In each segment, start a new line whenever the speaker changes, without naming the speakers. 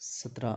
17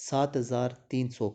7300،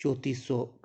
3400